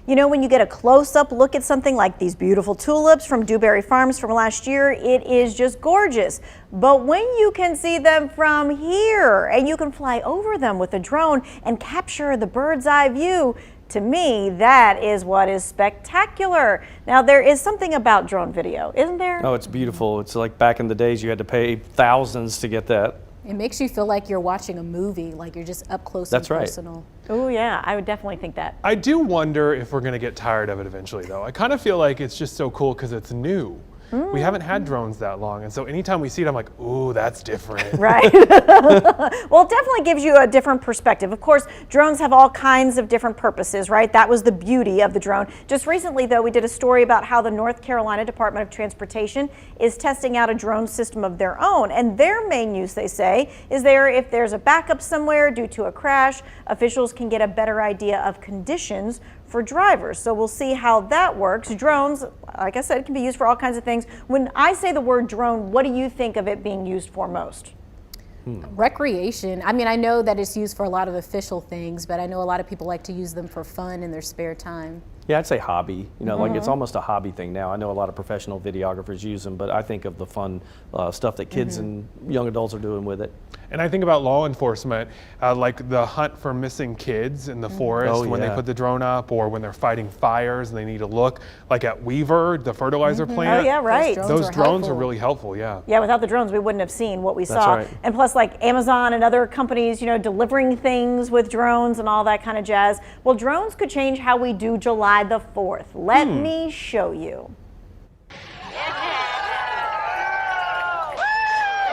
You know, when you get a close-up look at something like these beautiful tulips from Dewberry Farms from last year, it is just gorgeous. But when you can see them from here and you can fly over them with a drone and capture the bird's eye view, to me, that is what is spectacular. Now, there is something about drone video, isn't there? Oh, it's beautiful. It's like back in the days you had to pay thousands to get that. It makes you feel like you're watching a movie, like you're just up close and personal. Oh yeah, I would definitely think that. I do wonder if we're gonna get tired of it eventually though. I kind of feel like it's just so cool because it's new. We haven't had drones that long, and so anytime we see it, I'm like, ooh, that's different. Right. Well, it definitely gives you a different perspective. Of course, drones have all kinds of different purposes, right? That was the beauty of the drone. Just recently, though, we did a story about how the North Carolina Department of Transportation is testing out a drone system of their own, and their main use, they say, is there if there's a backup somewhere due to a crash, officials can get a better idea of conditions for drivers. So we'll see how that works. Drones, like I said, can be used for all kinds of things. When I say the word drone, what do you think of it being used for most? Recreation. I mean, I know that it's used for a lot of official things, but I know a lot of people like to use them for fun in their spare time. Yeah, I'd say hobby. You know, like it's almost a hobby thing now. I know a lot of professional videographers use them, but I think of the fun stuff that kids and young adults are doing with it. And I think about law enforcement, like the hunt for missing kids in the forest when they put the drone up, or when they're fighting fires and they need to look, like at Weaver, the fertilizer plant. Oh yeah, right. Those drones are really helpful, yeah. Yeah, without the drones, we wouldn't have seen what we That's saw. right. And plus, like Amazon and other companies, you know, delivering things with drones and all that kind of jazz. Well, drones could change how we do July the 4th. Let me show you.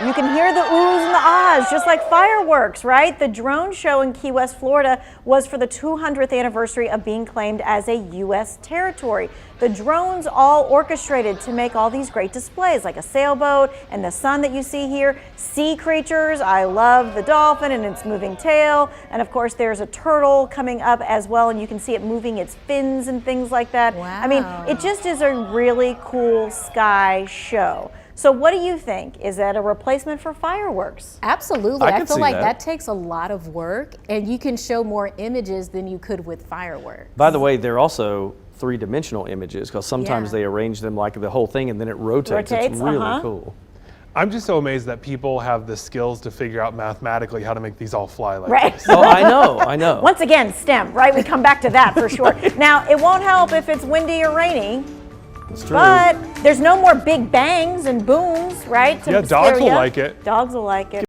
You can hear the oohs and the ahs, just like fireworks, right? The drone show in Key West, Florida was for the 200th anniversary of being claimed as a U.S. territory. The drones all orchestrated to make all these great displays, like a sailboat and the sun that you see here. Sea creatures, I love the dolphin and its moving tail. And of course, there's a turtle coming up as well, and you can see it moving its fins and things like that. Wow. I mean, it just is a really cool sky show. So what do you think? Is that a replacement for fireworks? Absolutely. I I could feel see like that. that takes a lot of work, and you can show more images than you could with fireworks. By the way, they're also three-dimensional images because sometimes they arrange them like the whole thing and then it rotates. It's really cool. I'm just so amazed that people have the skills to figure out mathematically how to make these all fly like Right. this. Oh, I know. Once again, STEM, right? We come back to that for sure. Now, it won't help if it's windy or rainy. It's true. But there's no more big bangs and booms, right? Yeah, dogs will like it. Dogs will like it.